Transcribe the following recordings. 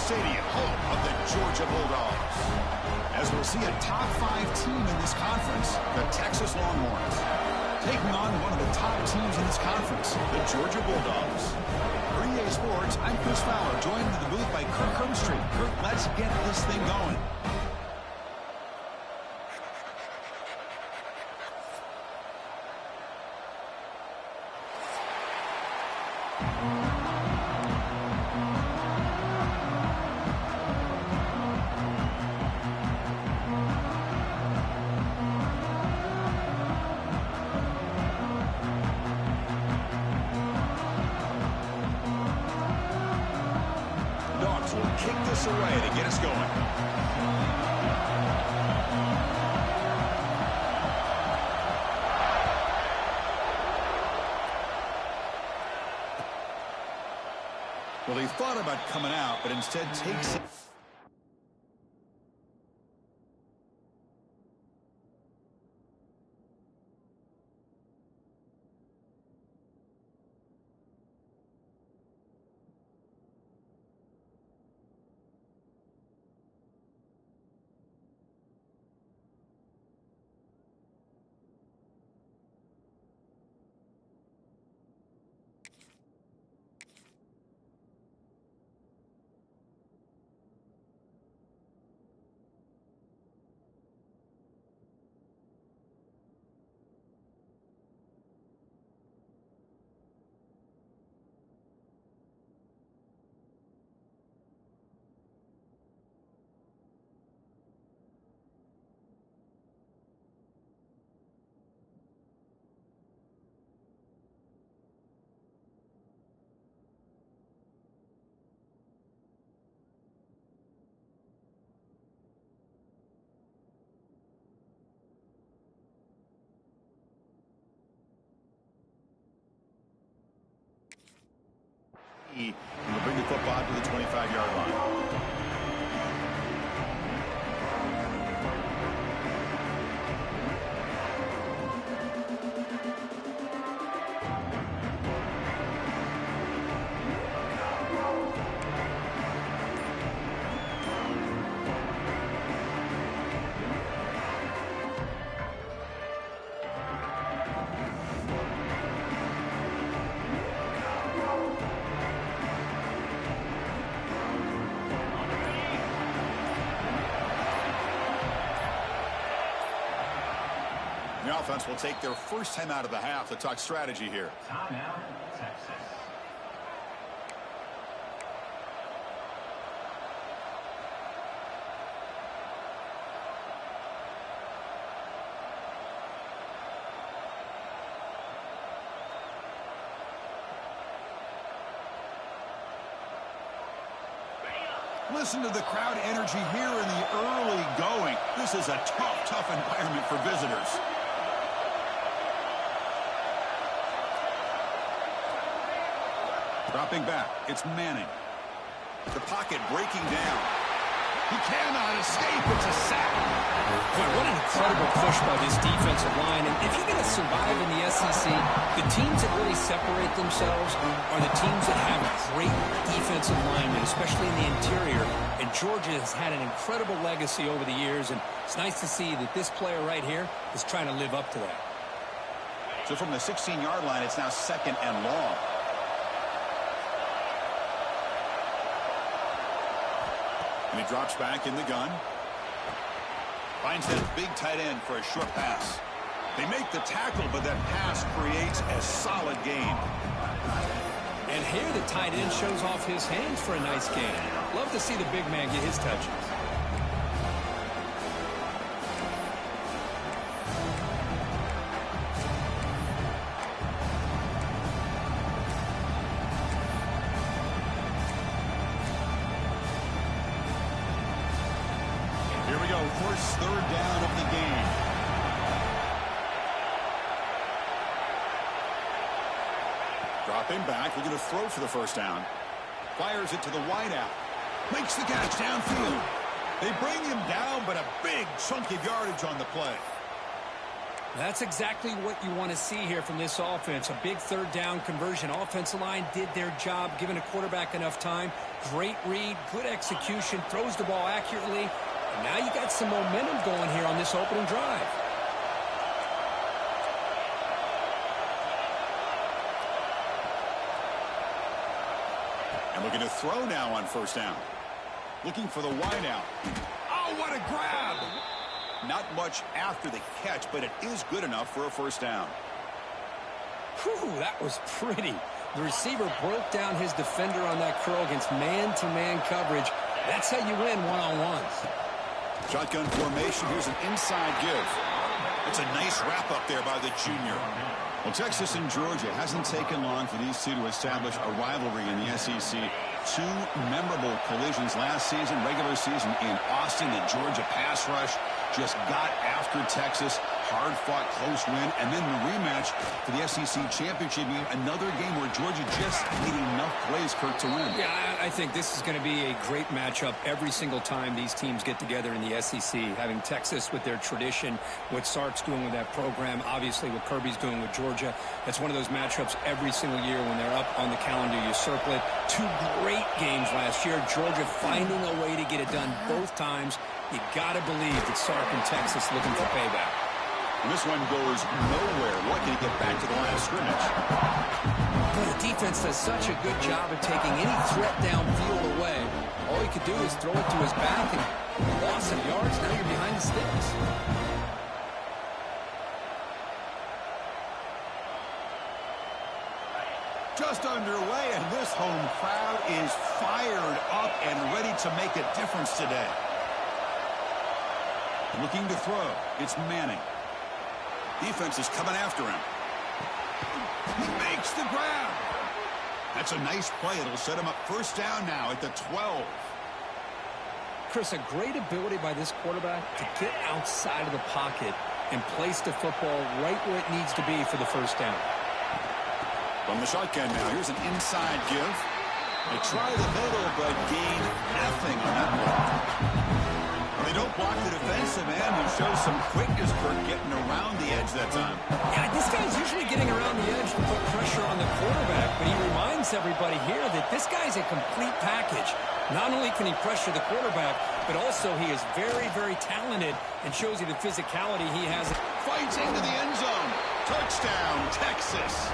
Stadium, home of the Georgia Bulldogs. As we'll see a top-5 team in this conference, the Texas Longhorns, taking on one of the top teams in this conference, the Georgia Bulldogs. For EA Sports, I'm Chris Fowler, joined in the booth by Kirk Herbstreit. Kirk, let's get this thing going. Kick this away to get us going. Well, he thought about coming out, but instead takes it. He will bring the football to the 25-yard line. The offense will take their first time out of the half to talk strategy here. Timeout, Texas. Listen to the crowd energy here in the early going. This is a tough environment for visitors. Dropping back, it's Manning. The pocket breaking down. He cannot escape. It's a sack. Boy, what an incredible push by this defensive line. And if you're going to survive in the SEC, the teams that really separate themselves are the teams that have great defensive linemen, especially in the interior. And Georgia has had an incredible legacy over the years, and it's nice to see that this player right here is trying to live up to that. So from the 16-yard line, it's now 2nd and long. And he drops back in the gun. Finds that big tight end for a short pass. They make the tackle, but that pass creates a solid gain. And here the tight end shows off his hands for a nice gain. Love to see the big man get his touches. Here we go, first third down of the game. Dropping back, looking to throw for the first down. Fires it to the wideout. Makes the catch downfield. They bring him down, but a big chunk of yardage on the play. That's exactly what you want to see here from this offense. A big third down conversion. Offensive line did their job, giving a quarterback enough time. Great read, good execution, throws the ball accurately. And now you got some momentum going here on this opening drive. And looking to throw now on first down. Looking for the wide out. Oh, what a grab! Not much after the catch, but it is good enough for a first down. Whew, that was pretty. The receiver broke down his defender on that curl against man-to-man coverage. That's how you win one-on-ones. Shotgun formation. Here's an inside give. It's a nice wrap-up there by the junior. Well, Texas and Georgia hasn't taken long for these two to establish a rivalry in the SEC. Two memorable collisions last season, regular season in Austin. The Georgia pass rush just got after Texas. Hard-fought, close win. And then the rematch for the SEC championship game. Another game where Georgia just made enough plays, Kirk, to win. Yeah, I think this is going to be a great matchup every single time these teams get together in the SEC. Having Texas with their tradition, what Sark's doing with that program, obviously what Kirby's doing with Georgia. That's one of those matchups every single year when they're up on the calendar. You circle it. Two great games last year. Georgia finding a way to get it done both times. You got to believe that Sark and Texas looking for payback. And this one goes nowhere. Lucky to get back to the line of scrimmage. But the defense does such a good job of taking any threat downfield away. All he could do is throw it to his back and lost some yards. Now you're behind the sticks. Just underway, and this home crowd is fired up and ready to make a difference today. Looking to throw. It's Manning. Defense is coming after him. He makes the grab. That's a nice play. It'll set him up first down now at the 12. Chris, a great ability by this quarterback to get outside of the pocket and place the football right where it needs to be for the first down. From the shotgun now, here's an inside give. They try the middle, but gain nothing on that block. They don't block the defensive end, who shows some quickness for getting around the edge that time. Yeah, this guy's usually getting around the edge to put pressure on the quarterback, but he reminds everybody here that this guy's a complete package. Not only can he pressure the quarterback, but also he is very, very talented and shows you the physicality he has. Fights into the end zone. Touchdown, Texas.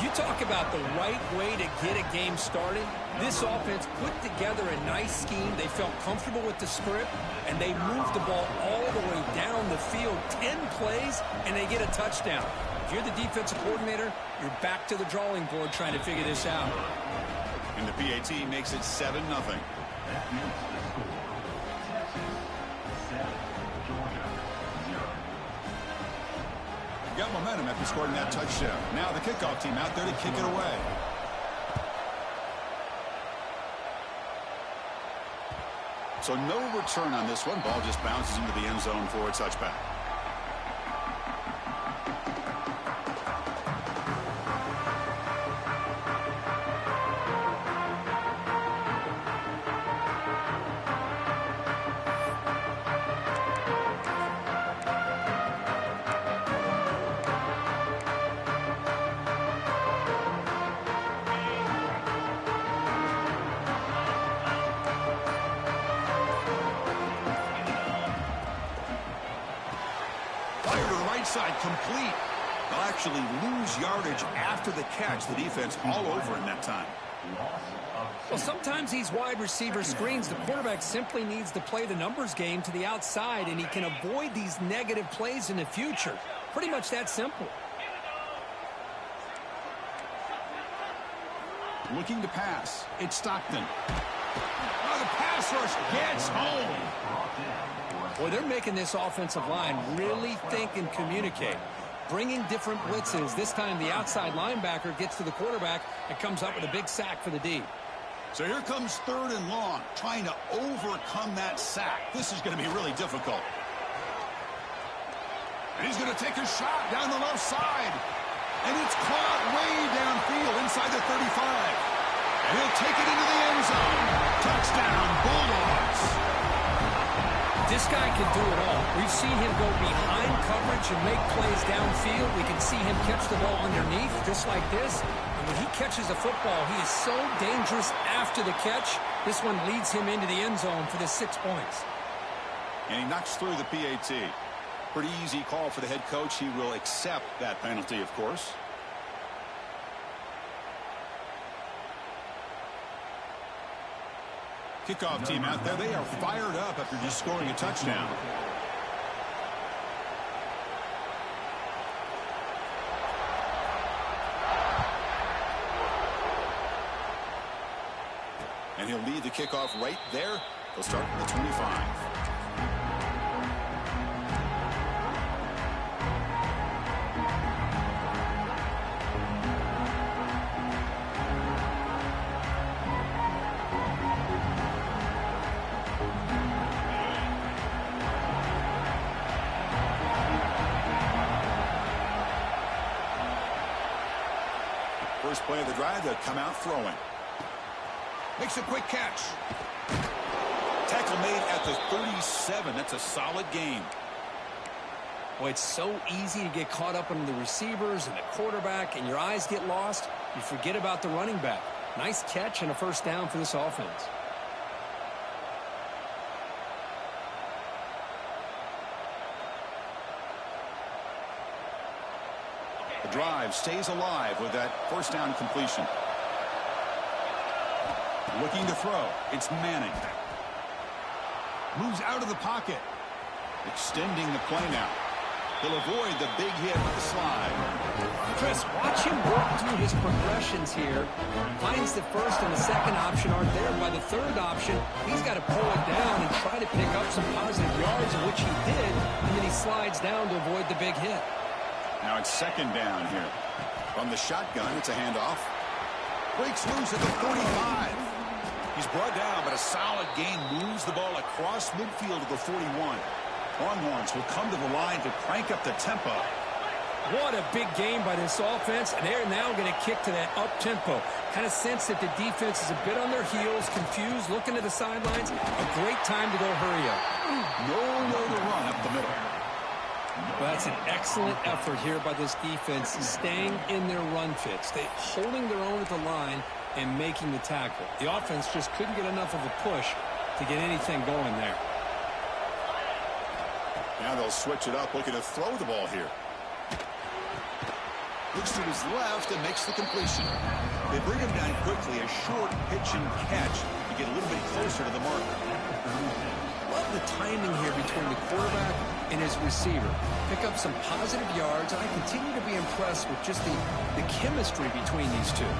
You talk about the right way to get a game started. This offense put together a nice scheme. They felt comfortable with the script, and they moved the ball all the way down the field. 10 plays, and they get a touchdown. If you're the defensive coordinator, you're back to the drawing board trying to figure this out. And the PAT makes it 7-0. Got momentum after scoring that touchdown. Now the kickoff team out there to kick it away. So no return on this one. Ball just bounces into the end zone for a touchback. Side complete. They'll actually lose yardage after the catch. The defense all over in that time. Well, sometimes these wide receiver screens, the quarterback simply needs to play the numbers game to the outside, and he can avoid these negative plays in the future. Pretty much that simple. Looking to pass. It's Stockton. Oh, the pass rush gets home. Boy, they're making this offensive line really think and communicate. Bringing different blitzes. This time the outside linebacker gets to the quarterback and comes up with a big sack for the D. So here comes 3rd and long, trying to overcome that sack. This is going to be really difficult. And he's going to take a shot down the left side. And it's caught way downfield inside the 35. And he'll take it into the end zone. Touchdown, Bulldogs. This guy can do it all. We've seen him go behind coverage and make plays downfield. We can see him catch the ball underneath, just like this. And when he catches a football, he is so dangerous after the catch. This one leads him into the end zone for the 6 points. And he knocks through the PAT. Pretty easy call for the head coach. He will accept that penalty, of course. Kickoff team out there. They are fired up after just scoring a touchdown. And he'll lead the kickoff right there. They'll start from the 25. First play of the drive, they'll come out throwing. Makes a quick catch. Tackle made at the 37. That's a solid gain. Boy, it's so easy to get caught up in the receivers and the quarterback, and your eyes get lost. You forget about the running back. Nice catch and a first down for this offense. The drive stays alive with that first down completion. Looking to throw. It's Manning. Moves out of the pocket. Extending the play now. He'll avoid the big hit with the slide. Chris, watch him work through his progressions here. Finds the first and the second option aren't there. By the third option, he's got to pull it down and try to pick up some positive yards, of which he did, and then he slides down to avoid the big hit. Now it's second down here. From the shotgun, it's a handoff. Breaks loose at the 45. He's brought down, but a solid gain moves the ball across midfield to the 41. Longhorns will come to the line to crank up the tempo. What a big game by this offense, and they're now going to kick to that up-tempo. Kind of sense that the defense is a bit on their heels, confused, looking to the sidelines. A great time to go hurry up. Nowhere to run up the middle. Well, that's an excellent effort here by this defense, staying in their run fits. They holding their own at the line and making the tackle. The offense just couldn't get enough of a push to get anything going there. Now they'll switch it up, looking to throw the ball here. Looks to his left and makes the completion. They bring him down quickly, a short pitch and catch to get a little bit closer to the mark. Love the timing here between the quarterback and his receiver. Pick up some positive yards, and I continue to be impressed with just the chemistry between these two.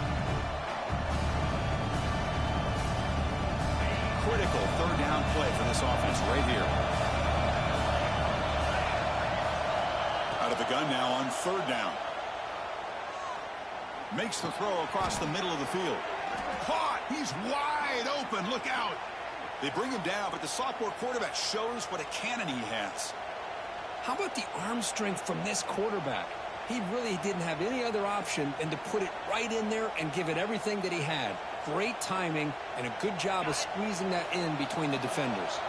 Critical third down play for this offense right here. Out of the gun now on third down. Makes the throw across the middle of the field. Caught! He's wide open. Look out! They bring him down, but the sophomore quarterback shows what a cannon he has. How about the arm strength from this quarterback? He really didn't have any other option than to put it right in there and give it everything that he had. Great timing and a good job of squeezing that in between the defenders.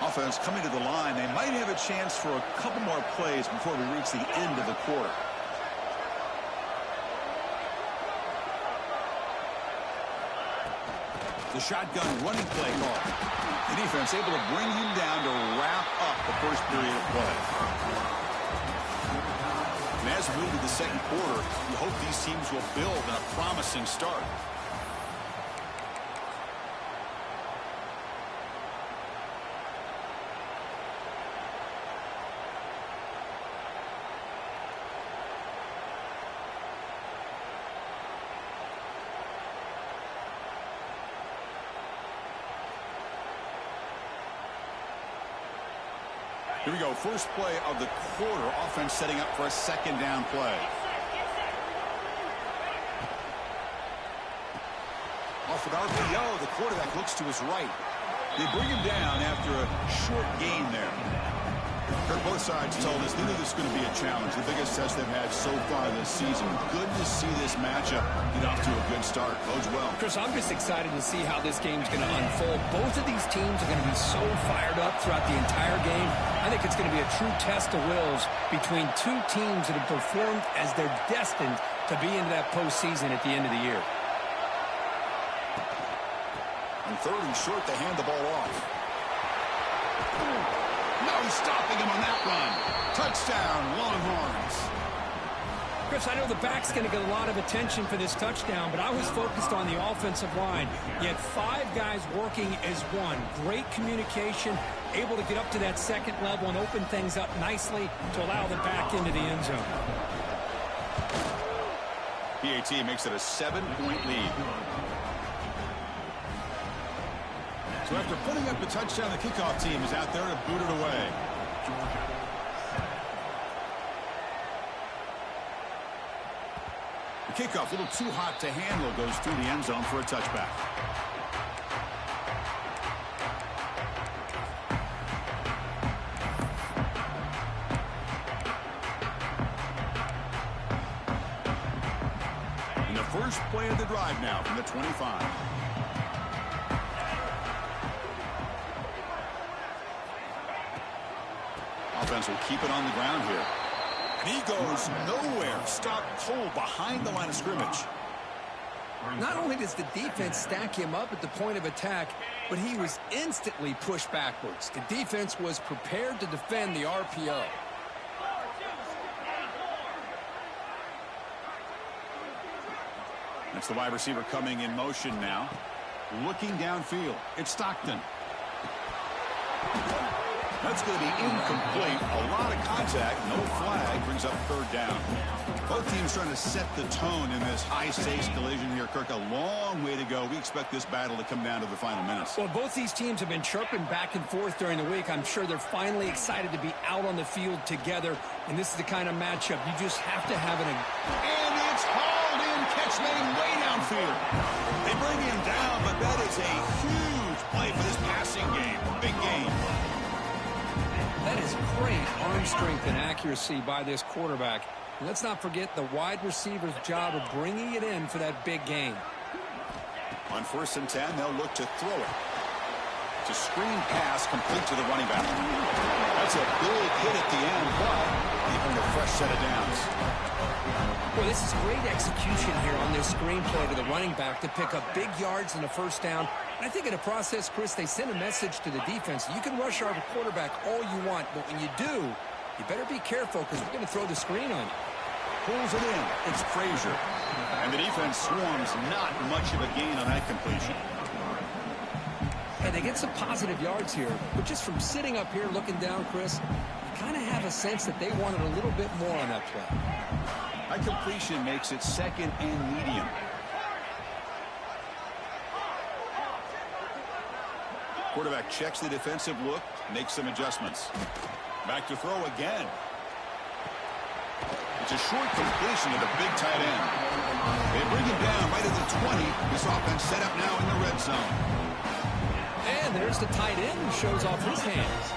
Offense coming to the line. They might have a chance for a couple more plays before we reach the end of the quarter. The shotgun running play call. The defense able to bring him down to wrap up the first period of play. And as we move to the second quarter, you hope these teams will build on a promising start. Here we go. First play of the quarter. Offense setting up for a second down play. Off with RPO. The quarterback looks to his right. They bring him down after a short gain there. Kirk, both sides told us they knew this was going to be a challenge, the biggest test they've had so far this season. Good to see this matchup get off to a good start. Bodes well. Chris, I'm just excited to see how this game is going to unfold. Both of these teams are going to be so fired up throughout the entire game. I think it's going to be a true test of wills between two teams that have performed as they're destined to be into that postseason at the end of the year. On 3rd and short, they hand the ball off. No stopping him on that run. Touchdown, Longhorns. Chris, I know the back's going to get a lot of attention for this touchdown, but I was focused on the offensive line. You had 5 guys working as one. Great communication, able to get up to that second level and open things up nicely to allow the back into the end zone. PAT makes it a 7-point lead. So after putting up the touchdown, the kickoff team is out there to boot it away. The kickoff, a little too hot to handle, goes through the end zone for a touchback. And the first play of the drive now from the 25. Offense will keep it on the ground here. And he goes nowhere. Stop cold behind the line of scrimmage. Not only does the defense stack him up at the point of attack, but he was instantly pushed backwards. The defense was prepared to defend the RPO. That's the wide receiver coming in motion now. Looking downfield. It's Stockton. That's going to be incomplete. A lot of contact. No flag. Brings up 3rd down. Both teams trying to set the tone in this high-stakes collision here. Kirk, a long way to go. We expect this battle to come down to the final minutes. Well, both these teams have been chirping back and forth during the week. I'm sure they're finally excited to be out on the field together. And this is the kind of matchup you just have to have it. And it's hauled in. Catch made way downfield. They bring him down, but that is a huge play for this passing game. Big game. That is great arm strength and accuracy by this quarterback. And let's not forget the wide receiver's job of bringing it in for that big game. On 1st and 10, they'll look to throw it. It's a screen pass complete to the running back. That's a big hit at the end, but they earn a fresh set of downs. Well, this is great execution here on this screen play to the running back to pick up big yards and a first down. And I think in the process, Chris, they send a message to the defense. You can rush our quarterback all you want, but when you do, you better be careful because we're going to throw the screen on you. Pulls it in. It's Frazier. And the defense swarms. Not much of a gain on that completion. And they get some positive yards here, but just from sitting up here looking down, Chris, you kind of have a sense that they wanted a little bit more on that play. That completion makes it 2nd and medium. Quarterback checks the defensive look, makes some adjustments. Back to throw again. It's a short completion to the big tight end. They bring him down right at the 20. This offense set up now in the red zone. And there's the tight end who shows off his hands.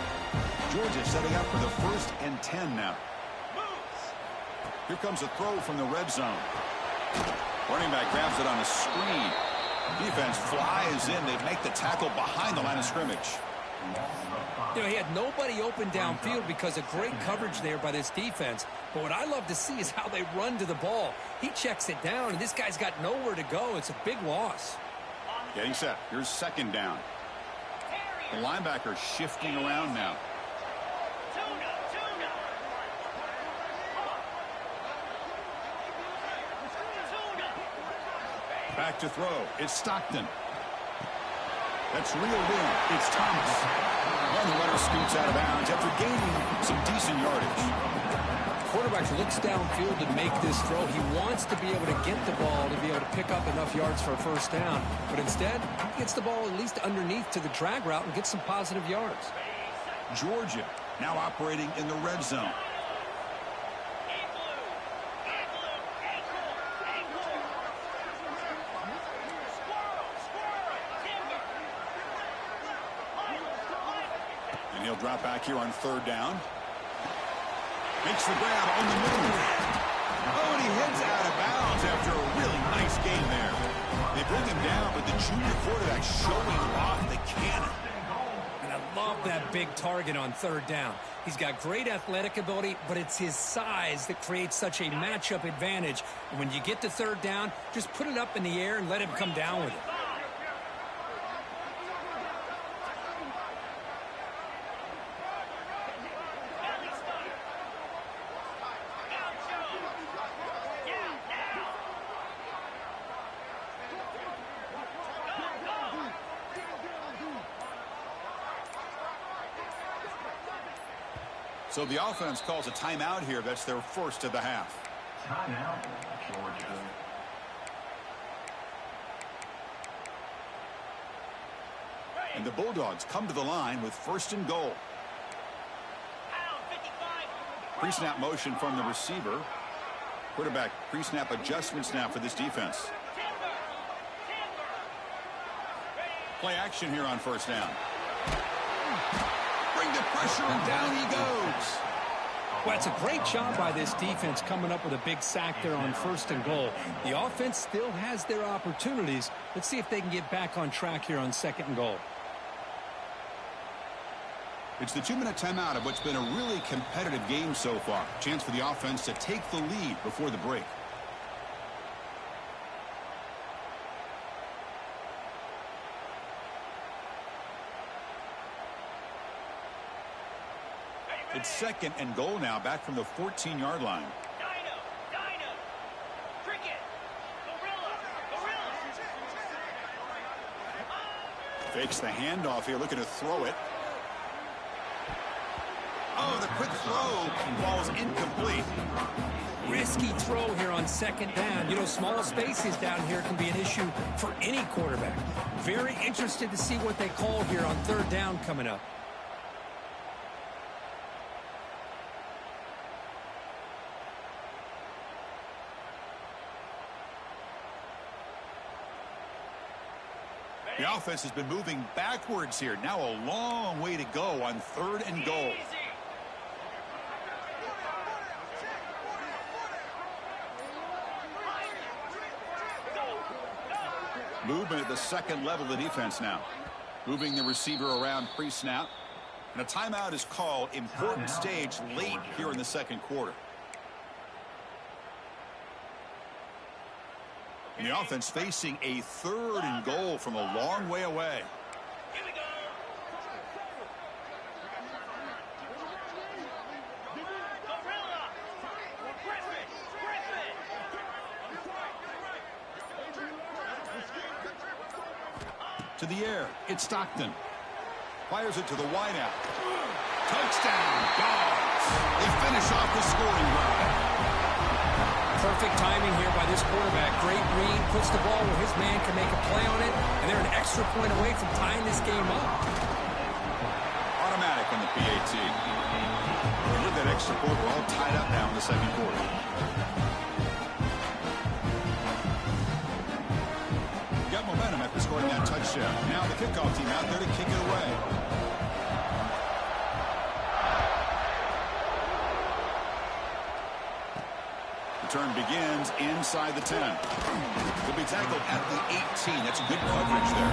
Georgia setting up for the 1st and 10 now. Here comes a throw from the red zone. Running back grabs it on a screen. Defense flies in. They make the tackle behind the line of scrimmage. You know, he had nobody open downfield because of great coverage there by this defense. But what I love to see is how they run to the ball. He checks it down, and this guy's got nowhere to go. It's a big loss. Getting set. Here's 2nd down. The linebacker shifting around now. Back to throw. It's Stockton. That's reeled in. It's Thomas. And the runner scoots out of bounds after gaining some decent yardage. Quarterback looks downfield to make this throw. He wants to be able to get the ball to be able to pick up enough yards for a first down. But instead, he gets the ball at least underneath to the drag route and gets some positive yards. Georgia now operating in the red zone. And he'll drop back here on 3rd down. Makes the grab on the move. Oh, and he heads out of bounds after a really nice game there. They bring him down, but the junior quarterback showing off the cannon. And I love that big target on third down. He's got great athletic ability, but it's his size that creates such a matchup advantage. And when you get to third down, just put it up in the air and let him come down with it. So the offense calls a timeout here. That's their first of the half. Timeout, Georgia. And the Bulldogs come to the line with first and goal. Pre-snap motion from the receiver. Quarterback pre-snap adjustments now for this defense. Play action here on first down. Bring the pressure, and down he goes. Well, it's a great job by this defense coming up with a big sack there on first and goal. The offense still has their opportunities. Let's see if they can get back on track here on second and goal. It's the 2-minute timeout of what's been a really competitive game so far. Chance for the offense to take the lead before the break. It's second and goal now, back from the 14-yard line. Dino, cricket, gorilla. Fakes the handoff here, looking to throw it. Oh, the quick throw falls incomplete. Risky throw here on second down. You know, small spaces down here can be an issue for any quarterback. Very interested to see what they call here on third down coming up. The offense has been moving backwards here. Now a long way to go on third and goal. Movement at the second level of the defense now. Moving the receiver around pre-snap. And a timeout is called. Important stage late here in the second quarter. And the offense facing a third and goal from a long way away. Here we go. Gorilla. Griffin. To the air, it's Stockton. Fires it to the wideout. Touchdown, Dogs. They finish off the scoring drive. Perfect timing here by this quarterback. Great read, puts the ball where his man can make a play on it, and they're an extra point away from tying this game up. Automatic on the PAT. And with that extra point, we're all tied up now in the second quarter. Got momentum after scoring that touchdown. Now the kickoff team out there to kick it away. Return begins inside the 10. He'll be tackled at the 18. That's good coverage there.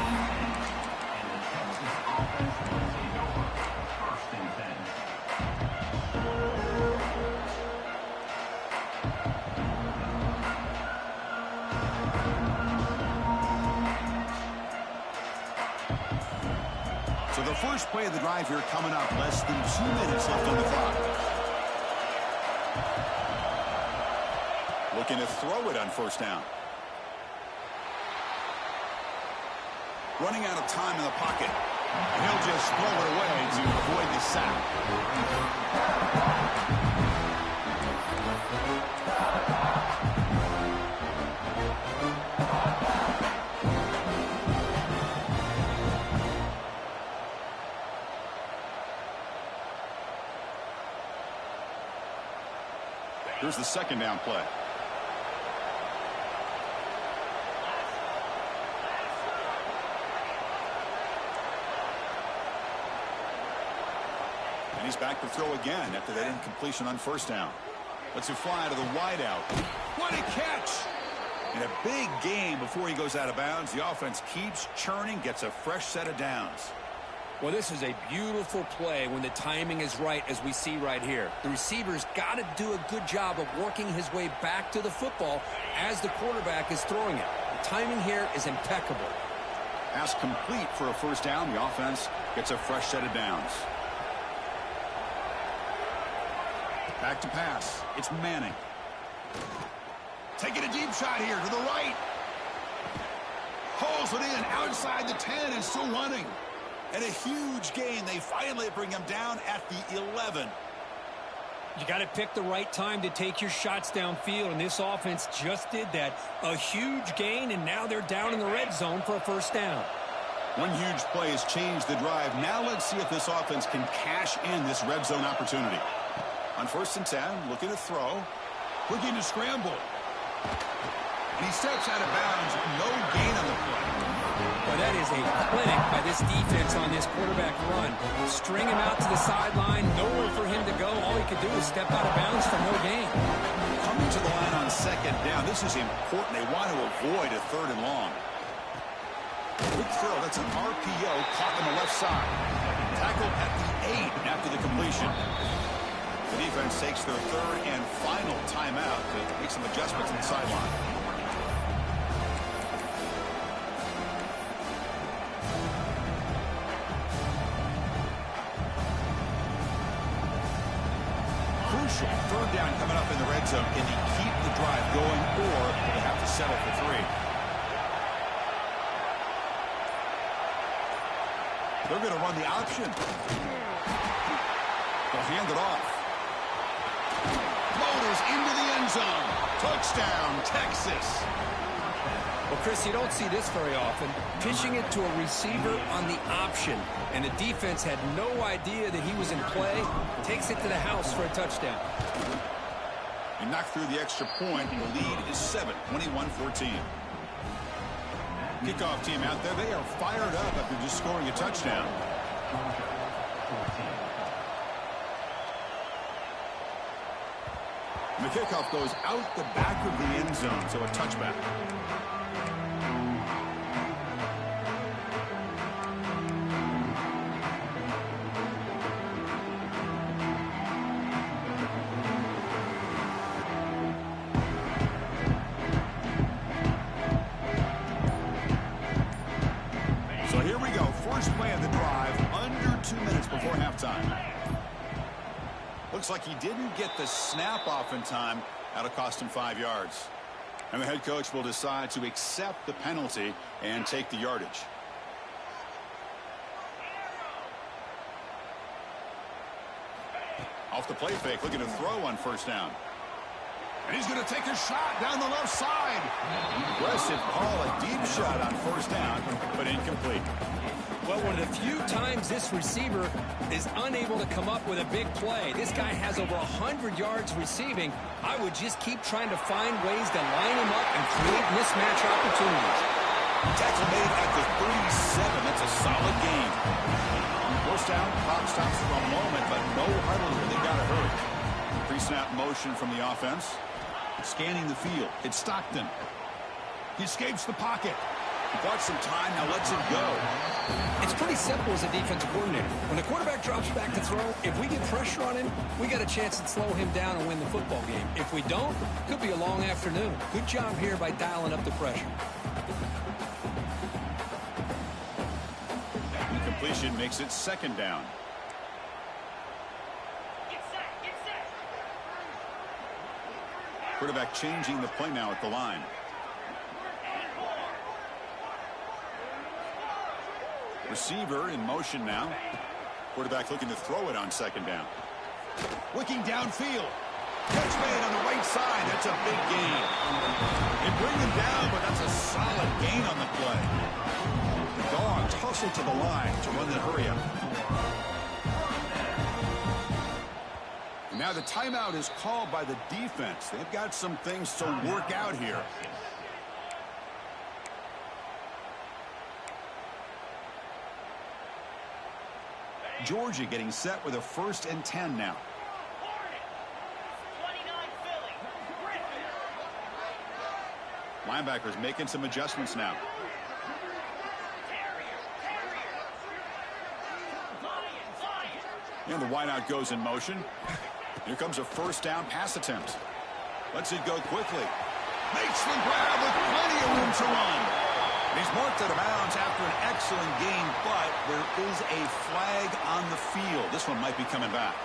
So the first play of the drive here coming up. Less than 2 minutes left on the clock. Looking to throw it on first down. Running out of time in the pocket. And he'll just throw it away to avoid the sack. Here's the second down play. And he's back to throw again after that incompletion on first down. Lets it fly to the wideout. What a catch! In a big game before he goes out of bounds, the offense keeps churning, gets a fresh set of downs. Well, this is a beautiful play when the timing is right, as we see right here. The receiver's got to do a good job of working his way back to the football as the quarterback is throwing it. The timing here is impeccable. Pass complete for a first down. The offense gets a fresh set of downs. Back to pass. It's Manning. Taking a deep shot here to the right. Pulls it in outside the 10 and still running. And a huge gain. They finally bring him down at the 11. You got to pick the right time to take your shots downfield, and this offense just did that. A huge gain, and now they're down in the red zone for a first down. One huge play has changed the drive. Now let's see if this offense can cash in this red zone opportunity. On first and 10, looking to throw. Looking to scramble. And he steps out of bounds. No gain on the play. Well, that is a clinic by this defense on this quarterback run. String him out to the sideline, nowhere for him to go. All he could do is step out of bounds for no gain. Coming to the line on second down. This is important. They want to avoid a third and long. Good throw. That's an RPO caught on the left side. Tackled at the 8 after the completion. The defense takes their third and final timeout to make some adjustments on the sideline. Crucial third down coming up in the red zone. Can he keep the drive going, or will they have to settle for 3? They're going to run the option. They'll hand it off. Motors into the end zone. Touchdown, Texas. Well, Chris, you don't see this very often. Pitching it to a receiver on the option, and the defense had no idea that he was in play. Takes it to the house for a touchdown. He knocked through the extra point, and the lead is 7, 21-14. Kickoff team out there, they are fired up after just scoring a touchdown. And the kickoff goes out the back of the end zone, so a touchback. So here we go, first play of the drive, under 2 minutes before halftime. Looks like he didn't get the snap off in time. That'll cost him 5 yards. And the head coach will decide to accept the penalty and take the yardage. Off the play fake, looking to throw on first down. And he's going to take a shot down the left side. Aggressive call, a deep shot on first down, but incomplete. Well, one of the few times this receiver is unable to come up with a big play. This guy has over 100 yards receiving. I would just keep trying to find ways to line him up and create mismatch opportunities. Tackle made at the 37. That's a solid gain. First down, clock stops for a moment, but no huddle here. They got to hurry. Pre-snap motion from the offense. Scanning the field. It's Stockton. He escapes the pocket. He bought some time, now lets it go. It's pretty simple as a defensive coordinator. When the quarterback drops back to throw, if we get pressure on him, we got a chance to slow him down and win the football game. If we don't, it could be a long afternoon. Good job here by dialing up the pressure. Incompletion makes it second down. Get set, get set. Quarterback changing the play now at the line. Receiver in motion now. Quarterback looking to throw it on second down. Looking downfield. Catch made on the right side. That's a big gain. They bring him down, but that's a solid gain on the play. The Dogs hustle to the line to run the hurry up. And now the timeout is called by the defense. They've got some things to work out here. Georgia getting set with a 1st and 10 now. Hornet. 29 Philly. Griffin. Linebackers making some adjustments now. Terrier. Lion. And the wideout goes in motion. Here comes a 1st down pass attempt. Lets it go quickly. Makes the grab with plenty of room to run. He's marked out of bounds after an excellent gain, but there is a flag on the field. This one might be coming back.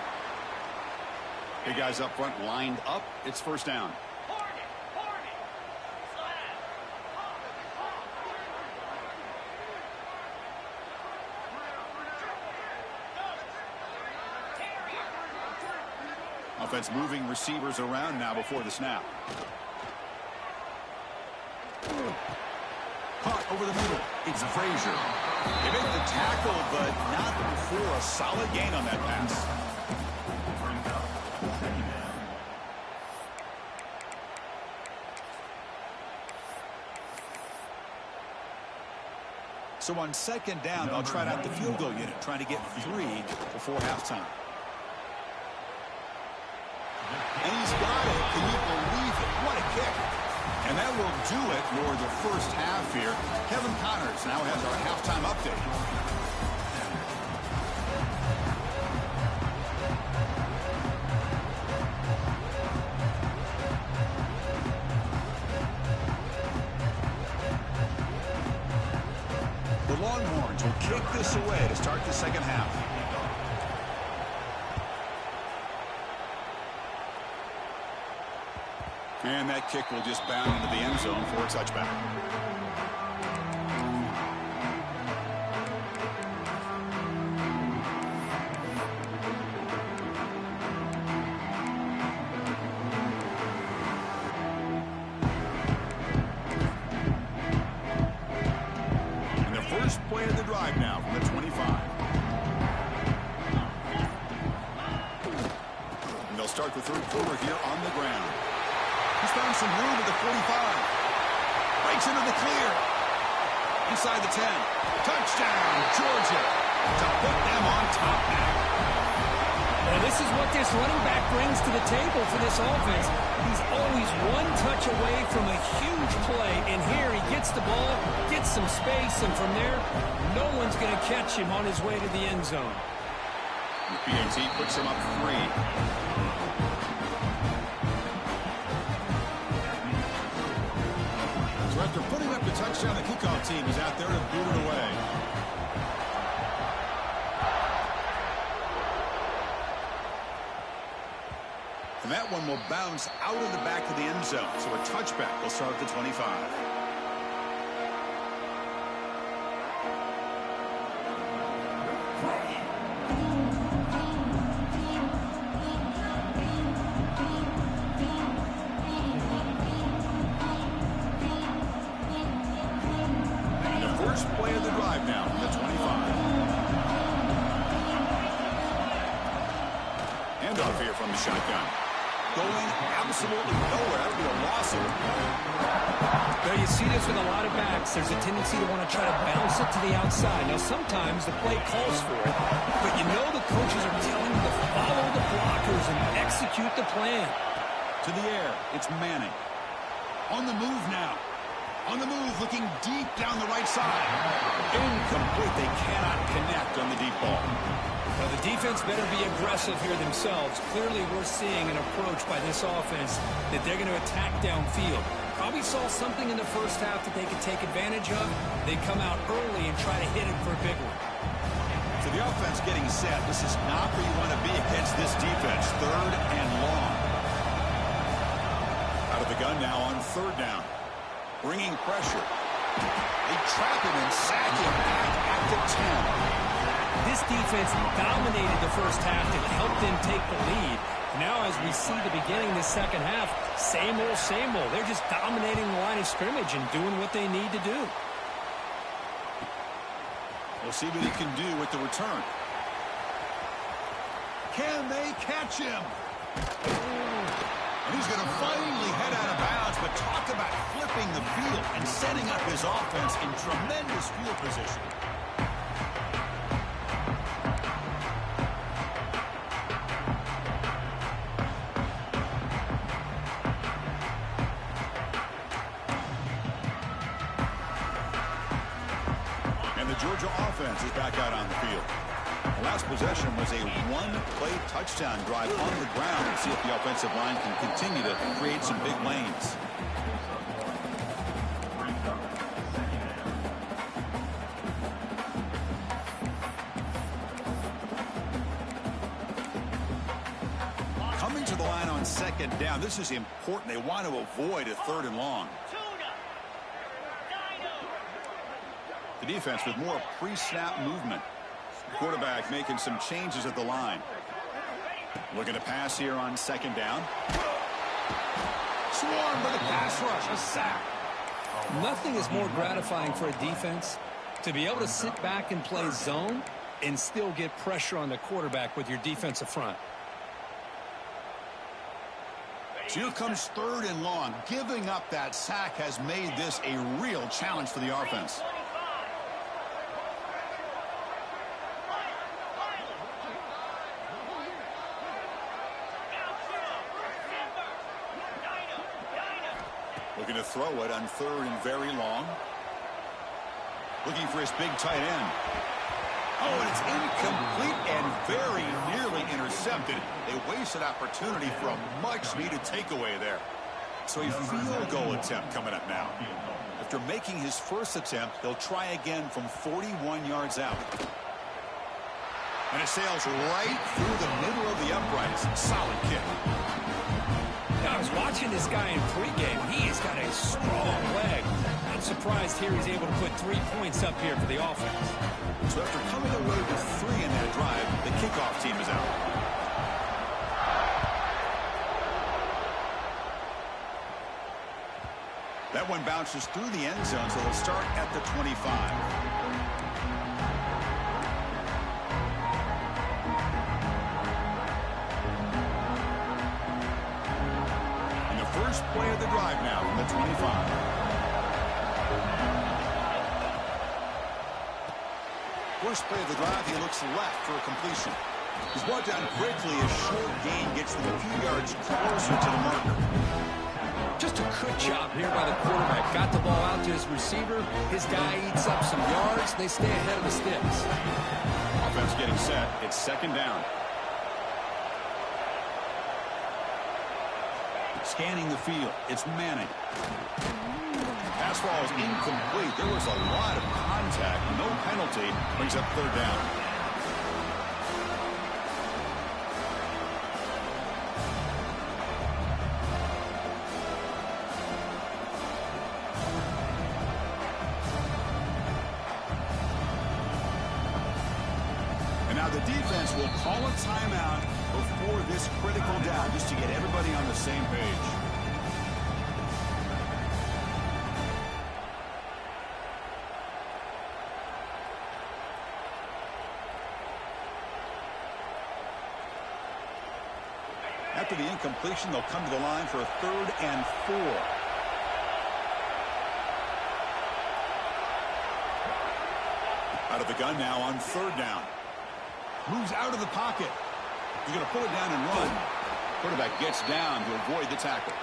Big guys up front lined up. It's 1st down. Hornet. Slab. Terrier. Offense moving receivers around now before the snap. Caught over the middle. It's Frazier. He made the tackle, but not before a solid gain on that pass. Brings up 2nd down. So on 2nd down, they'll try out the field goal unit, trying to get 3 before halftime. And he's got it. Can you believe it? What a kick. And that will do it for the 1st half here. Kevin Connors now has our halftime update. The Longhorns will kick this away to start the 2nd half. And that kick will just bound into the end zone for a touchback. And the first play of the drive now from the 25. And they'll start the 3rd quarter here on the ground. He's found some room at the 45. Breaks into the clear. Inside the 10. Touchdown, Georgia. To put them on top now. And this is what this running back brings to the table for this offense. He's always one touch away from a huge play. And here he gets the ball, gets some space, and from there, no one's going to catch him on his way to the end zone. The PAT puts him up 3. After putting up the touchdown, the kickoff team is out there to boot it away. And that one will bounce out of the back of the end zone. So a touchback will start at the 25. Handoff here from the shotgun. Going absolutely nowhere. That would be a loss of it. Well, you see this with a lot of backs. There's a tendency to want to try to bounce it to the outside. Now, sometimes the play calls for it, but you know the coaches are telling you to follow the blockers and execute the plan. To the air, it's Manning. On the move now. On the move, looking deep down the right side. Incomplete. They cannot connect on the deep ball. Well, the defense better be aggressive here themselves. Clearly, we're seeing an approach by this offense that they're going to attack downfield. Probably saw something in the first half that they could take advantage of. They come out early and try to hit it for a big one. So the offense getting set. This is not where you want to be against this defense. 3rd and long. Out of the gun now on 3rd down. Bringing pressure. They trap him and sack him back at the 10. This defense dominated the first half and helped them take the lead. Now, as we see the beginning of the second half, same old, same old. They're just dominating the line of scrimmage and doing what they need to do. We'll see what he can do with the return. Can they catch him? And he's going to finally head out of bounds, but talk about flipping the field and setting up his offense in tremendous field position. offense is back out on the field. The last possession was a one-play touchdown drive on the ground. Let's see if the offensive line can continue to create some big lanes. Coming to the line on second down. This is important. They want to avoid a third and long. The defense with more pre-snap movement. Quarterback making some changes at the line. Looking to pass here on second down. Swarmed by the pass rush. A sack. Nothing is more gratifying for a defense to be able to sit back and play zone and still get pressure on the quarterback with your defensive front. So here comes third and long. Giving up that sack has made this a real challenge for the offense. Looking to throw it on third and very long. Looking for his big tight end. Oh, and it's incomplete and very nearly intercepted. They wasted opportunity for a much-needed takeaway there. So a field goal attempt coming up now. After making his first attempt, they'll try again from 41 yards out. And it sails right through the middle of the uprights. Solid kick. I was watching this guy in pregame. He has got a strong leg. I'm surprised here he's able to put 3 points up here for the offense. So after coming away with 3 in that drive, the kickoff team is out. That one bounces through the end zone, so they'll start at the 25. First play of the drive now from the 25. First play of the drive, he looks left for a completion. He's brought down quickly. A short gain gets them a few yards closer to the marker. Just a good job here by the quarterback. Got the ball out to his receiver. His guy eats up some yards. They stay ahead of the sticks. Offense getting set. It's second down. Scanning the field. It's Manning. Pass ball is incomplete. There was a lot of contact. No penalty. Brings up third down. And now the defense will call a timeout before this critical down, just to get everybody on the same page. After the incompletion, they'll come to the line for a 3rd and 4. Out of the gun now on 3rd down. Moves out of the pocket. He's going to pull it down and run. Quarterback gets down to avoid the tackle.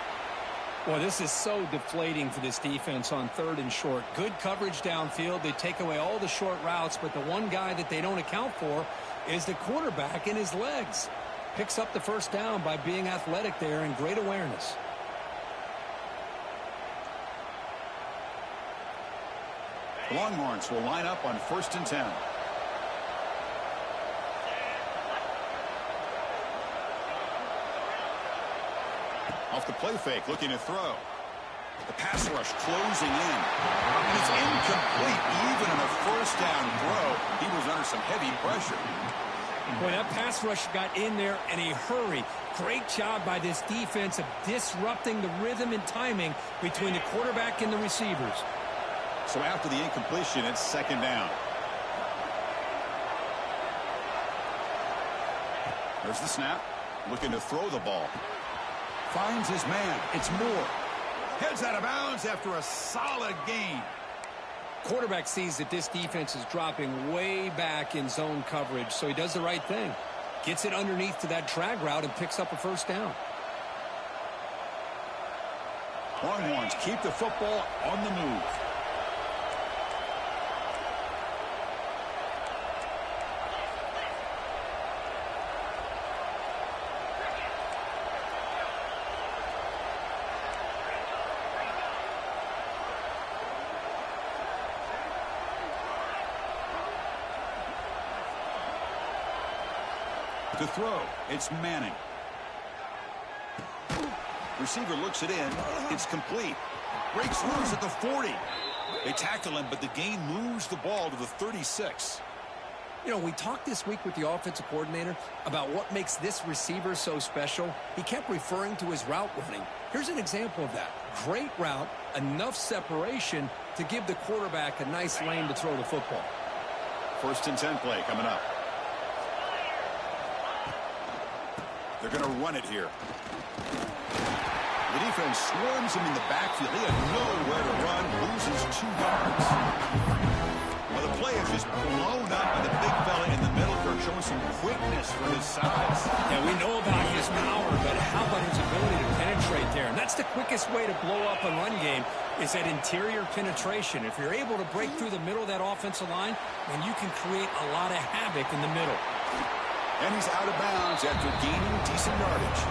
Well, this is so deflating for this defense on 3rd and short. Good coverage downfield. They take away all the short routes, but the one guy that they don't account for is the quarterback and his legs. Picks up the first down by being athletic there and great awareness. The Longhorns will line up on 1st and 10. Off the play fake, looking to throw. The pass rush closing in. And it's incomplete. Even in a 1st down throw, he was under some heavy pressure. Boy, that pass rush got in there in a hurry. Great job by this defense of disrupting the rhythm and timing between the quarterback and the receivers. So after the incompletion, it's 2nd down. There's the snap. Looking to throw the ball. Finds his man. It's Moore. Heads out of bounds after a solid gain. Quarterback sees that this defense is dropping way back in zone coverage, so he does the right thing. Gets it underneath to that drag route and picks up a 1st down. Longhorns keep the football on the move. To throw, it's Manning. Receiver looks it in. It's complete. Breaks loose at the 40. They tackle him, but the gain moves the ball to the 36. You know, we talked this week with the offensive coordinator about what makes this receiver so special. He kept referring to his route running. Here's an example of that. Great route, enough separation to give the quarterback a nice lane to throw the football. 1st and 10 play coming up. They're going to run it here. The defense swarms him in the backfield. He had nowhere to run, loses 2 yards. Well, the play is just blown up by the big fella in the middle, Kirk, showing some quickness for his size. Yeah, we know about his power, but how about his ability to penetrate there? And that's the quickest way to blow up a run game is that interior penetration. If you're able to break through the middle of that offensive line, then you can create a lot of havoc in the middle. And he's out of bounds after gaining decent yardage.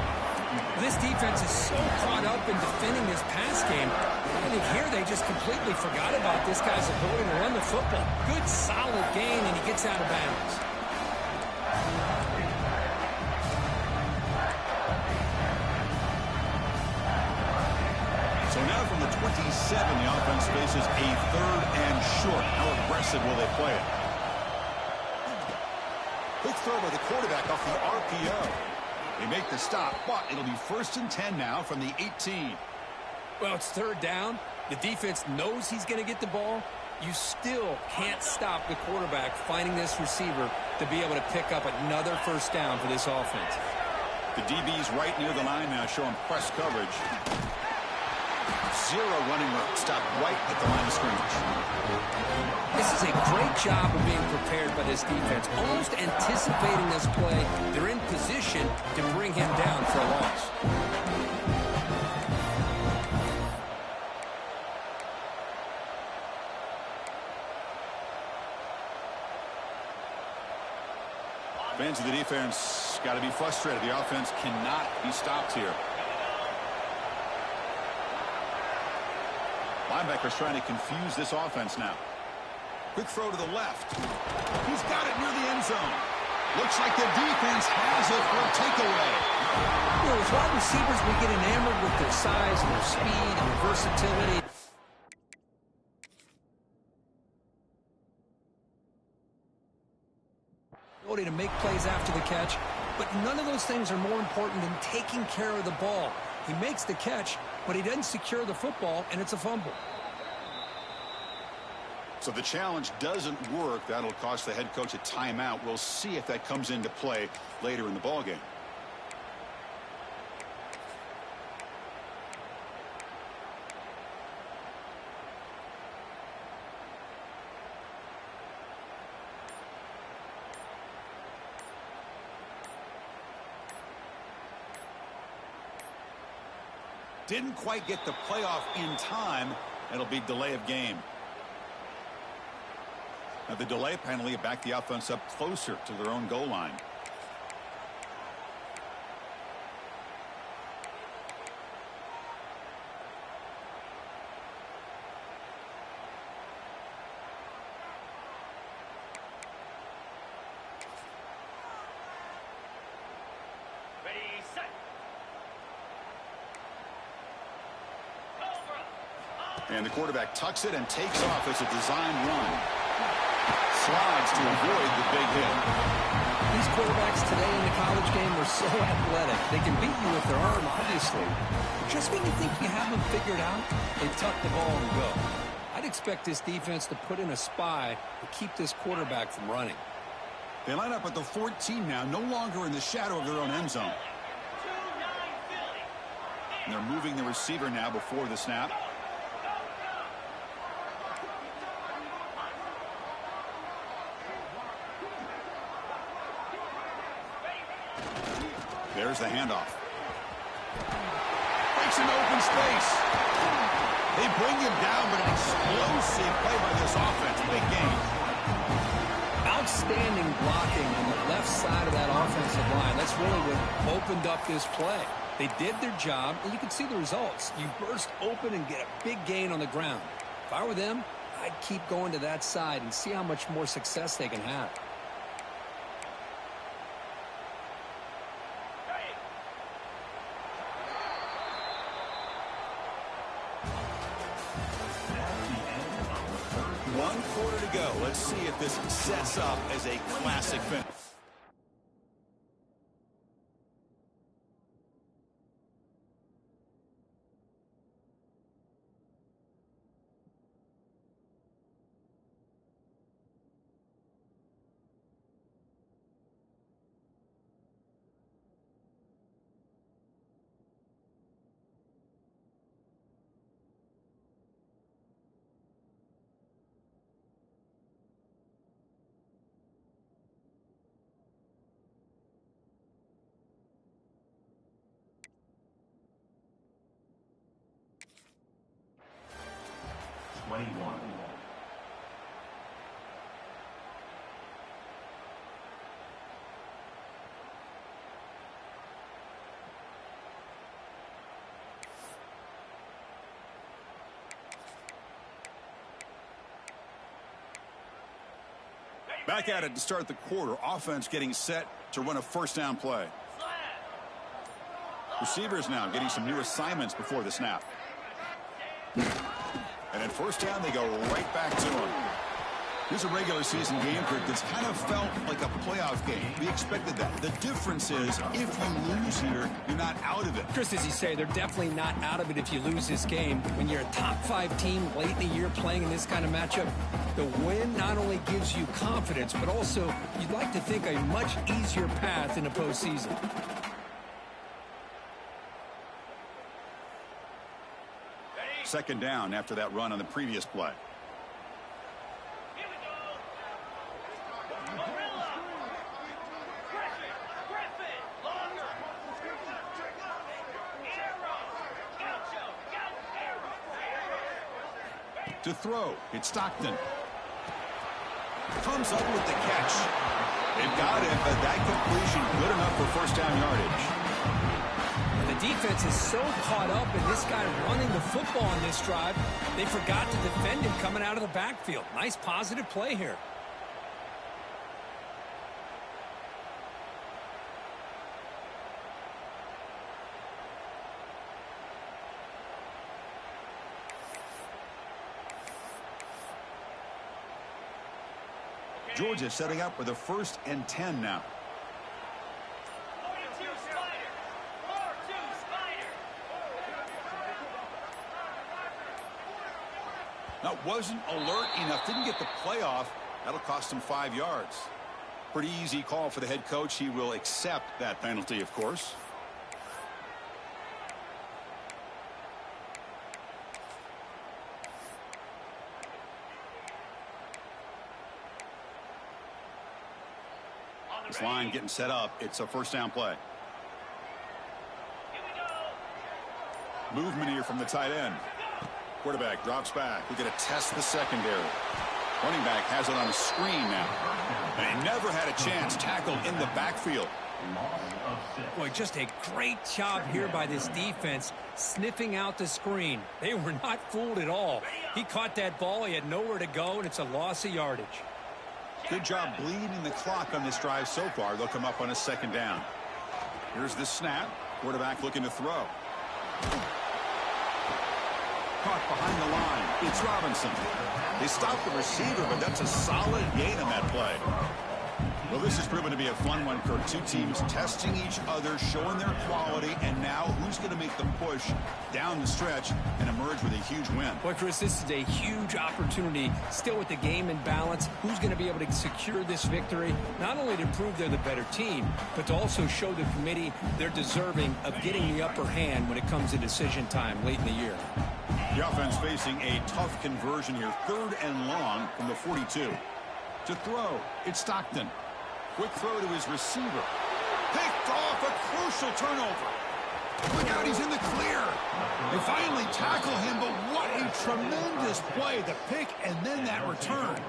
This defense is so caught up in defending this pass game. I think here they just completely forgot about this guy's ability to run the football. Good, solid gain, and he gets out of bounds. So now from the 27, the offense faces a 3rd and short. How aggressive will they play it? Quick throw by the quarterback off the RPO. They make the stop, but it'll be 1st and 10 now from the 18. Well, it's 3rd down. The defense knows he's going to get the ball. You still can't stop the quarterback finding this receiver to be able to pick up another 1st down for this offense. The DB's right near the line now, showing press coverage. 0 running route, stopped right at the line of scrimmage. This is a great job of being prepared by this defense, almost anticipating this play. They're in position to bring him down for a loss. Fans of the defense got to be frustrated. The offense cannot be stopped here. Linebackers trying to confuse this offense now. Quick throw to the left. He's got it near the end zone. Looks like the defense has it for a takeaway. You know, as wide receivers, we get enamored with their size and their speed and their versatility. Ability to make plays after the catch, but none of those things are more important than taking care of the ball. He makes the catch, but he doesn't secure the football, and it's a fumble. So the challenge doesn't work. That'll cost the head coach a timeout. We'll see if that comes into play later in the ballgame. Didn't quite get the playoff in time. It'll be delay of game. Now the delay penalty backed the offense up closer to their own goal line. Ready, set. And the quarterback tucks it and takes off as a design run. Slides to avoid the big hit. These quarterbacks today in the college game are so athletic. They can beat you with their arm, obviously. But just when you think you have them figured out, they tuck the ball and go. I'd expect this defense to put in a spy to keep this quarterback from running. They line up at the 14 now, no longer in the shadow of their own end zone. And they're moving the receiver now before the snap. There's the handoff. Breaks into open space. They bring him down, but an explosive play by this offense. Big game. Outstanding blocking on the left side of that offensive line. That's really what opened up this play. They did their job, and you can see the results. You burst open and get a big gain on the ground. If I were them, I'd keep going to that side and see how much more success they can have. quarter to go. Let's see if this sets up as a classic finish. Back at it to start the quarter. Offense getting set to run a first down play. Receivers now getting some new assignments before the snap. And at first down, they go right back to him. Here's a regular season game that's kind of felt like a playoff game. We expected that. The difference is if you lose here, you're not out of it. Chris, as you say, they're definitely not out of it if you lose this game. When you're a top-5 team late in the year playing in this kind of matchup, the win not only gives you confidence, but also you'd like to think a much easier path in the postseason. Second down after that run on the previous play. To throw, it's Stockton. Comes up with the catch. It got him, but that completion good enough for first down yardage. The defense is so caught up in this guy running the football on this drive, they forgot to defend him coming out of the backfield. Nice positive play here. Georgia setting up with a 1st and 10 now. That wasn't alert enough. Didn't get the playoff. That'll cost him 5 yards. Pretty easy call for the head coach. He will accept that penalty, of course. This line getting set up. It's a first down play. Movement here from the tight end. Quarterback drops back. We're going to test the secondary. Running back has it on a screen now. And he never had a chance tackled in the backfield. Boy, just a great job here by this defense sniffing out the screen. They were not fooled at all. He caught that ball. He had nowhere to go, and it's a loss of yardage. Good job bleeding the clock on this drive so far. They'll come up on a second down. Here's the snap. Quarterback looking to throw. Caught behind the line. It's Robinson. They stopped the receiver, but that's a solid gain on that play. Well, this has proven to be a fun one, Kirk. Two teams testing each other, showing their quality, and now who's going to make the push down the stretch and emerge with a huge win? Boy, Chris, this is a huge opportunity. Still with the game in balance, who's going to be able to secure this victory? Not only to prove they're the better team, but to also show the committee they're deserving of getting the upper hand when it comes to decision time late in the year. The offense facing a tough conversion here. 3rd and long from the 42. To throw, it's Stockton. Quick throw to his receiver. Picked off, a crucial turnover. Look out, he's in the clear. They finally tackle him, but what a tremendous play. The pick and then that return.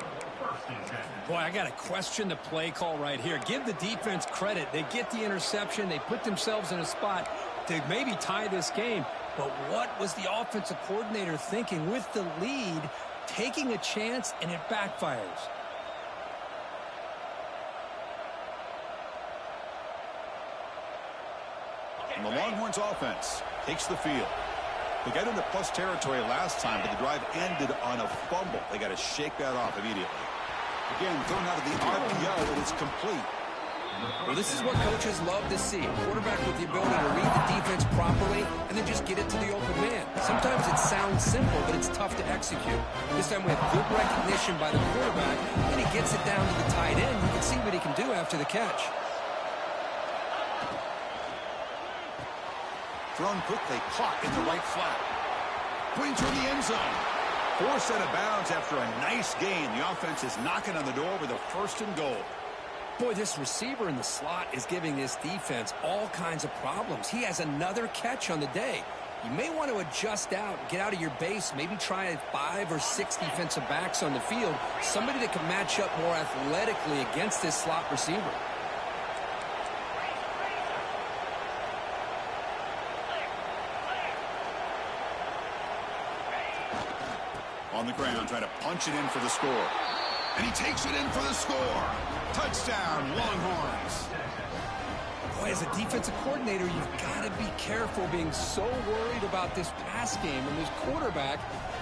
Boy, I got to question the play call right here. Give the defense credit. They get the interception. They put themselves in a spot to maybe tie this game. But what was the offensive coordinator thinking with the lead, taking a chance, and it backfires? And the Longhorns offense takes the field. They got into plus territory last time, but the drive ended on a fumble. They got to shake that off immediately. Again, thrown out of the RPO, and it's complete. Well, this is what coaches love to see. A quarterback with the ability to read the defense properly and then just get it to the open man. Sometimes it sounds simple, but it's tough to execute. This time we have good recognition by the quarterback, and he gets it down to the tight end. You can see what he can do after the catch. Thrown quickly, caught in the right flat. Putting toward the end zone. Forced out of bounds after a nice gain. The offense is knocking on the door with a 1st and goal. Boy, this receiver in the slot is giving this defense all kinds of problems. He has another catch on the day. You may want to adjust out, get out of your base, maybe try 5 or 6 defensive backs on the field, somebody that can match up more athletically against this slot receiver. On the ground, trying to punch it in for the score. And he takes it in for the score. Touchdown, Longhorns. Boy, as a defensive coordinator, you've got to be careful being so worried about this pass game and this quarterback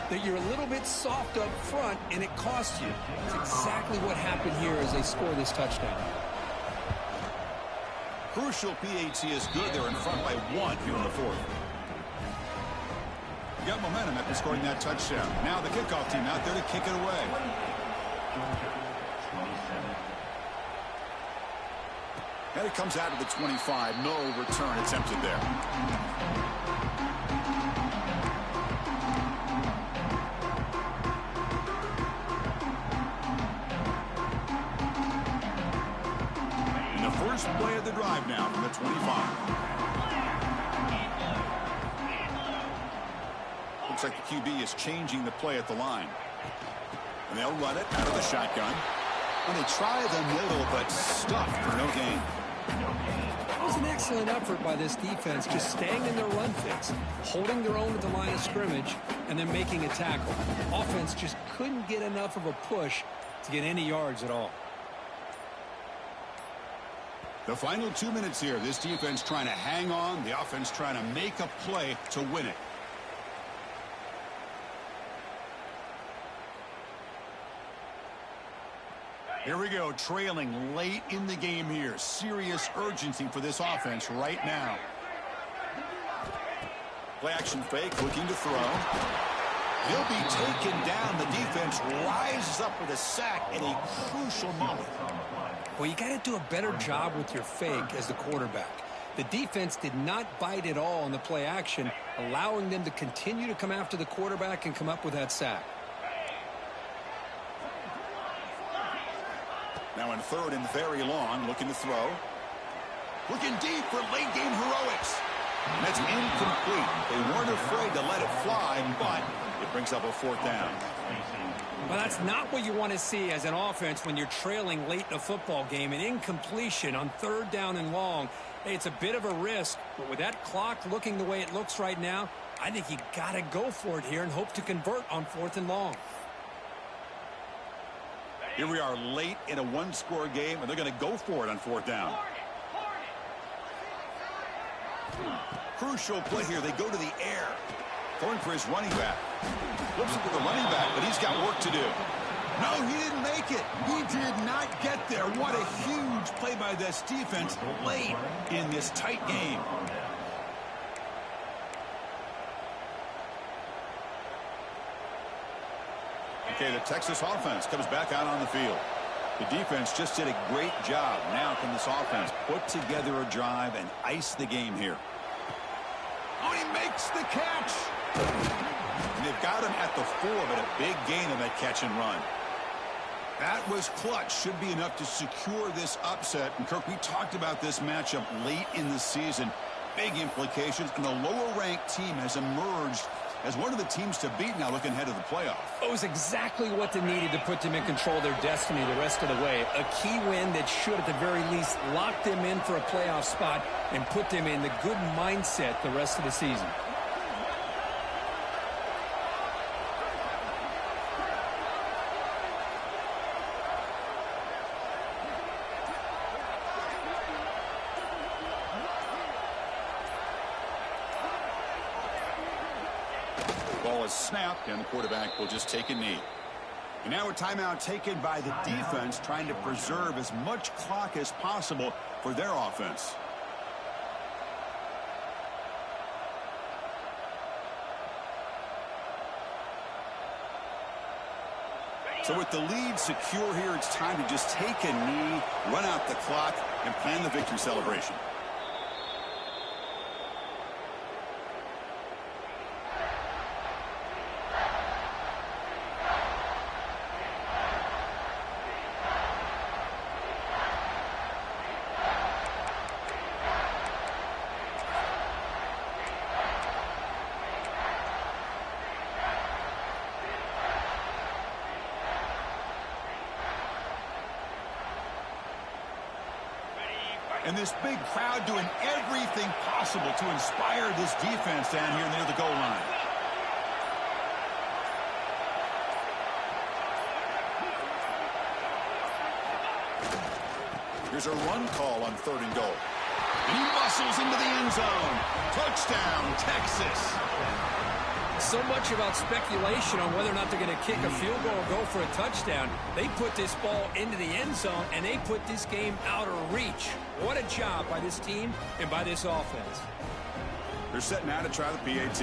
that you're a little bit soft up front, and it costs you. It's exactly what happened here as they score this touchdown. Crucial PAT is good. They're in front by 1 here in the 4th. Got momentum after scoring that touchdown. Now the kickoff team out there to kick it away. And it comes out of the 25. No return attempted there. And the first play of the drive now from the 25. Looks like the QB is changing the play at the line. And they'll run it out of the shotgun. And they try the middle, but stuffed for no gain. It was an excellent effort by this defense, just staying in their run fix, holding their own at the line of scrimmage, and then making a tackle. Offense just couldn't get enough of a push to get any yards at all. The final 2 minutes here. This defense trying to hang on. The offense trying to make a play to win it. Here we go, trailing late in the game here. Serious urgency for this offense right now. Play action fake, looking to throw. He'll be taken down. The defense rises up with a sack in a crucial moment. Well, you got to do a better job with your fake as the quarterback. The defense did not bite at all on the play action, allowing them to continue to come after the quarterback and come up with that sack. Now in 3rd and very long, looking to throw. Looking deep for late game heroics. And that's incomplete. They weren't afraid to let it fly, but it brings up a 4th down. Well, that's not what you want to see as an offense when you're trailing late in a football game. An incompletion on 3rd down and long. Hey, it's a bit of a risk, but with that clock looking the way it looks right now, I think you got to go for it here and hope to convert on 4th and long. Here we are late in a 1-score game, and they're going to go for it on 4th down. Crucial play here. They go to the air. Throwing for his running back. Flips it to the running back, but he's got work to do. No, he didn't make it. He did not get there. What a huge play by this defense late in this tight game. Okay, the Texas offense comes back out on the field. The defense just did a great job. Now can this offense put together a drive and ice the game here? Oh, he makes the catch. And they've got him at the 4, but a big gain on that catch and run. That was clutch. Should be enough to secure this upset. And, Kirk, we talked about this matchup late in the season. Big implications. And the lower-ranked team has emerged as one of the teams to beat now looking ahead of the playoff. It was exactly what they needed to put them in control of their destiny the rest of the way. A key win that should, at the very least, lock them in for a playoff spot and put them in the good mindset the rest of the season. ball is snapped, and the quarterback will just take a knee. And now a timeout taken by the defense, trying to preserve as much clock as possible for their offense. So with the lead secure here, it's time to just take a knee, run out the clock, and plan the victory celebration. And this big crowd doing everything possible to inspire this defense down here near the goal line. Here's a run call on 3rd and goal. And he muscles into the end zone. Touchdown, Texas. So much about speculation on whether or not they're going to kick a field goal or go for a touchdown. They put this ball into the end zone, and they put this game out of reach. What a job by this team and by this offense. They're set now to try the PAT.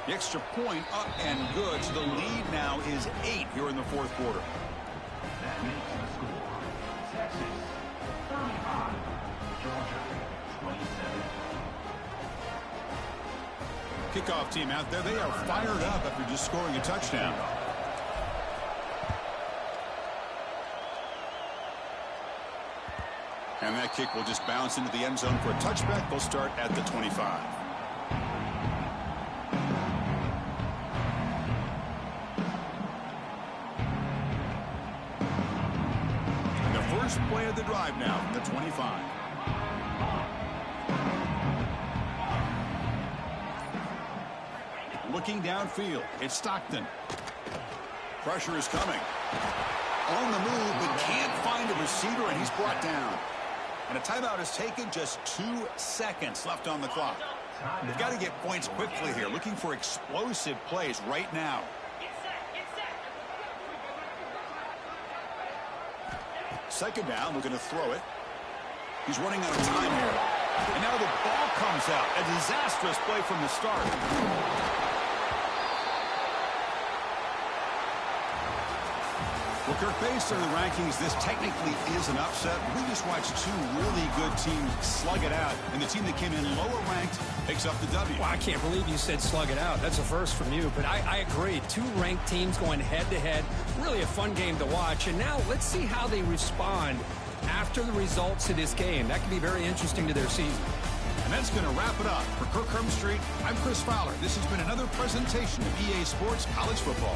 The extra point up and good, so the lead now is 8 here in the 4th quarter. That makes the score Texas 35, Georgia 27. Kickoff team out there, they are fired up after just scoring a touchdown. And that kick will just bounce into the end zone for a touchback. They'll start at the 25. And the first play of the drive now, the 25. Looking downfield, it's Stockton. Pressure is coming. On the move, but can't find a receiver, and he's brought down. And a timeout is taken, just 2 seconds left on the clock. They've got to get points quickly here, looking for explosive plays right now. Second down, looking to throw it. He's running out of time here. And now the ball comes out. A disastrous play from the start. Well, Kirk, based on the rankings, this technically is an upset. We just watched 2 really good teams slug it out, and the team that came in lower ranked picks up the W. Well, I can't believe you said slug it out. That's a first from you, but I agree. 2 ranked teams going head-to-head. Really a fun game to watch. And now let's see how they respond after the results of this game. That could be very interesting to their season. And that's going to wrap it up. For Kirk Street, I'm Chris Fowler. This has been another presentation of EA Sports College Football.